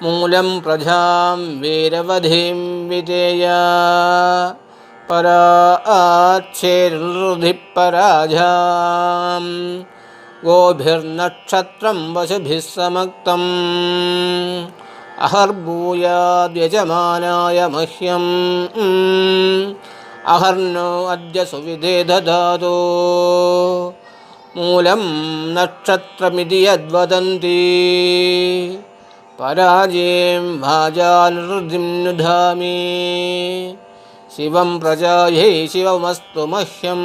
मूलं प्रजां वीरवधिं विजेय परा आच्छेरुधिः पराजां गोभिर्नक्षत्रं वसुभिः समक्तम् अहर्भूयाद्यजमानाय मह्यम् अहर्नो अद्य सुविधे ददातु मूलं नक्षत्रमिति यद्वदन्ति पराजें भाजानुरुधिं नुधामि शिवं प्रजायै शिवमस्तु मह्यम्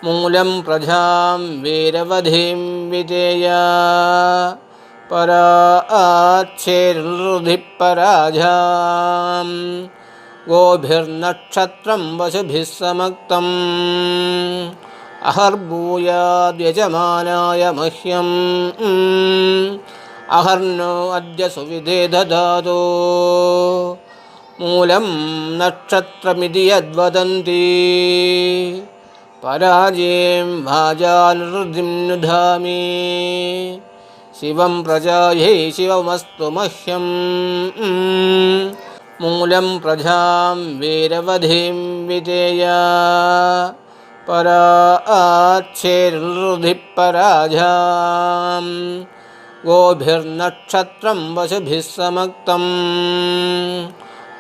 मूलं प्रजां वीरवधिं विजेय परा आच्छेरुधिः पराजां गोभिर्नक्षत्रं वसुभिः समक्तम् अहर्भूयाद्यजमानाय मह्यम् अहर्नो अद्य सुविधे ददातु मूलं नक्षत्रमिति यद्वदन्ति पराजें भाजानुरुधिं नुधामि शिवं प्रजायै शिवमस्तु मह्यम् मूलं प्रजां वीरवधिं विजेय परा आच्छेरुधिः पराजां गोभिर्नक्षत्रं वसुभिः समक्तम्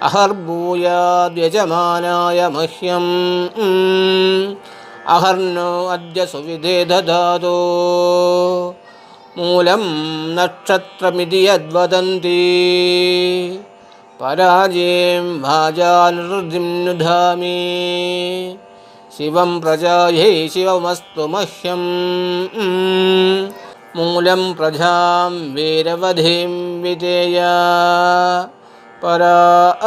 अहर्भूयाद्यजमानाय मह्यम् अहर्नो अद्य सुविधे ददातु मूलं नक्षत्रमिति यद्वदन्ति पराजें भाजानुरुधिं नुधामि शिवं प्रजायै शिवमस्तु मह्यम् मूलं प्रजां वीरवधिं विजेय परा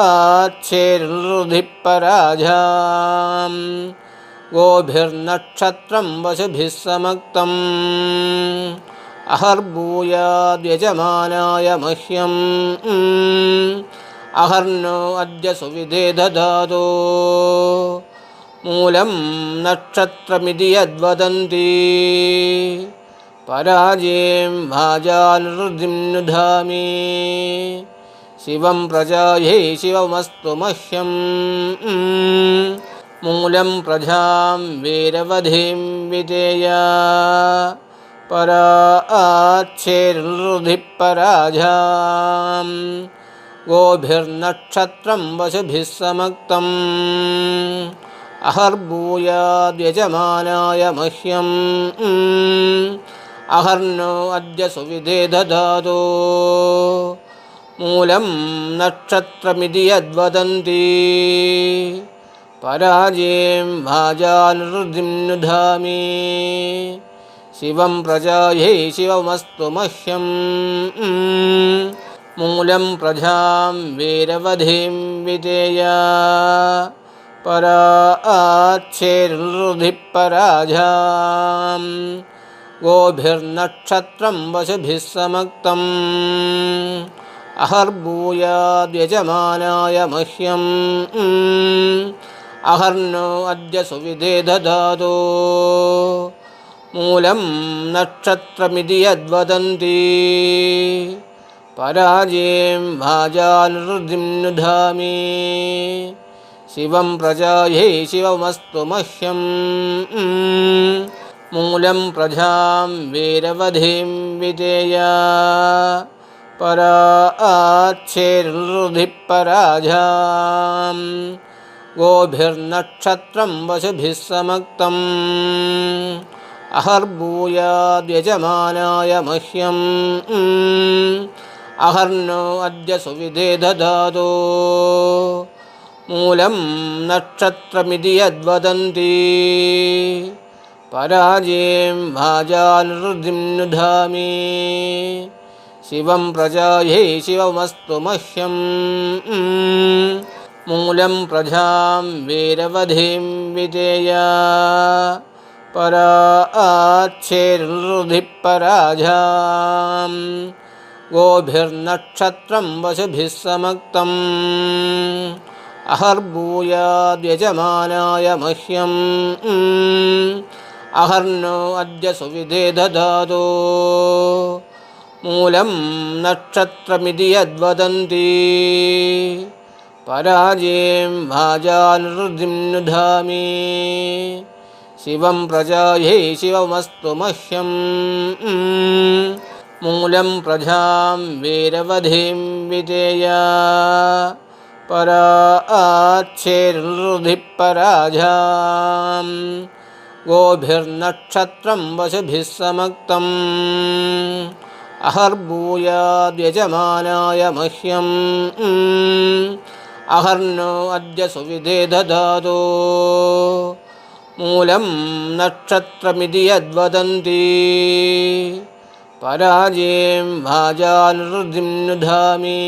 आच्छेरुधिः पराजां गोभिर्नक्षत्रं वसुभिः समक्तम् अहर्भूयाद्यजमानाय मह्यम् अहर्नो अद्य सुविधे ददातु मूलं नक्षत्रमिति यद्वदन्ति पराजें भाजानुरुधिं नुधामि शिवं प्रजायै शिवमस्तु मह्यम् मूलं प्रजां वीरवधिं विजेय परा आच्छेरुधिः पराजां गोभिर्नक्षत्रं वसुभिः समक्तम् अहर्भूयाद्यजमानाय मह्यम् अहर्नो अद्य सुविधे ददातु मूलं नक्षत्रमिति यद्वदन्ति पराजें भाजानुरुधिं नुधामि शिवं प्रजायै शिवमस्तु मह्यम् मूलं प्रजां वीरवधिं विजेय परा आच्छेरुधिः पराजां गोभिर्नक्षत्रं वसुभिः समक्तम् अहर्भूयाद्यजमानाय मह्यम् अहर्नो अद्य सुविधे ददातु मूलं नक्षत्रमिति यद्वदन्ति पराजें भाजानुरुधिं नुधामि शिवं प्रजायै शिवमस्तु मह्यम् मूलं प्रजां वीरवधिं विजेय परा आच्छेरुधिः पराजां गोभिर्नक्षत्रं वसुभिः समक्तम् अहर्भूयाद्यजमानाय मह्यम् अहर्नो अद्य सुविधे ददातु मूलं नक्षत्रमिति यद्वदन्ति पराजें भाजानुरुधिं नुधामि शिवं प्रजायै शिवमस्तु मह्यम् मूलं प्रजां वीरवधिं विजेय परा आच्छेरुधिः पराजां गोभिर्नक्षत्रं वसुभिः समक्तम् अहर्भूयाद्यजमानाय मह्यम् अहर्नो अद्य सुविधे ददातु मूलं नक्षत्रमिति यद्वदन्ति पराजें भाजानुरुधिं नुधामि शिवं प्रजायै शिवमस्तु मह्यं मूलं प्रजां वीरवधिं विधेय पराच्छेरुरुधिः पराजां गोभिर्नक्षत्रं वशुभिः समक्तम् अहर्भूयाद्यजमानाय मह्यम् अहर्नो अद्य सुविधे ददातु मूलं नक्षत्रमिति यद्वदन्ति पराजें भाजानुरुधिं नुधामि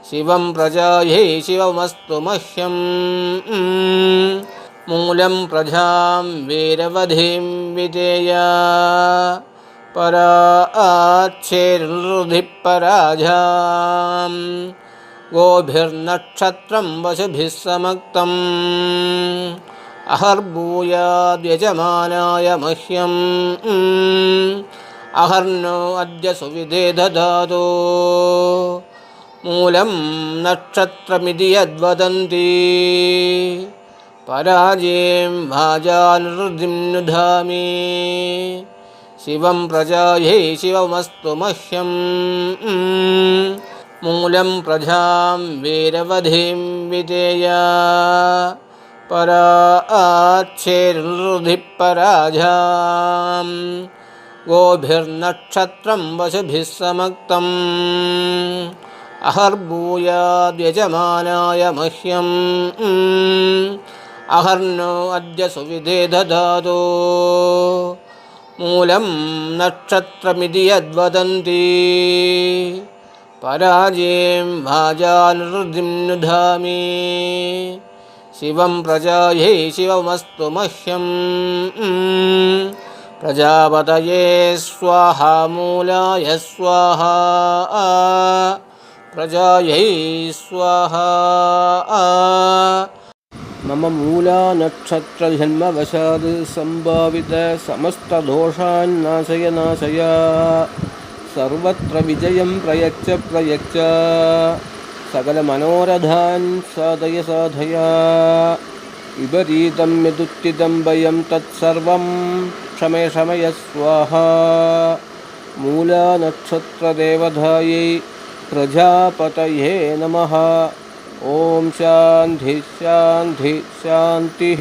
शिवं प्रजायै शिवमस्तु मह्यं मूलं प्रजां वीरवधिं विधेय पराच्छेरुरुधिः पराजां गोभिर्नक्षत्रं वशुभिः समक्तम् अहर्भूयाद्यजमानाय मह्यम् अहर्नो अद्य सुविधे ददातु मूलं नक्षत्रमिति यद्वदन्ति पराजें भाजानुरुधिं नुधामि शिवं प्रजायै शिवमस्तु मह्यं मूलं प्रजां वीरवधिं विधेय पराच्छेरुरुधिः पराजां गोभिर्नक्षत्रं वशुभिः समक्तम् अहर्भूयाद्यजमानाय मह्यम् अहर्नो अद्य सुविधे ददातु मूलं नक्षत्रमिति यद्वदन्ति पराजें भाजानुरुधिं नुधामि शिवं प्रजायै शिवमस्तु मह्यं प्रजापतये स्वाहा मूलाय स्वाहा प्रजायै स्वाहा मम मूला नक्षत्रजन्मवशात् सम्भावित समस्तदोषान् नाशय नाशय सर्वत्र विजयं प्रयच्छ सकलमनोरथान् साधय साधय विपरीतं यदुत्थितं भयं तत्सर्वं क्षमय स्वाहा मूला नक्षत्रदेवतायै प्रजापतये नमः। ओम शांति शांति शांति।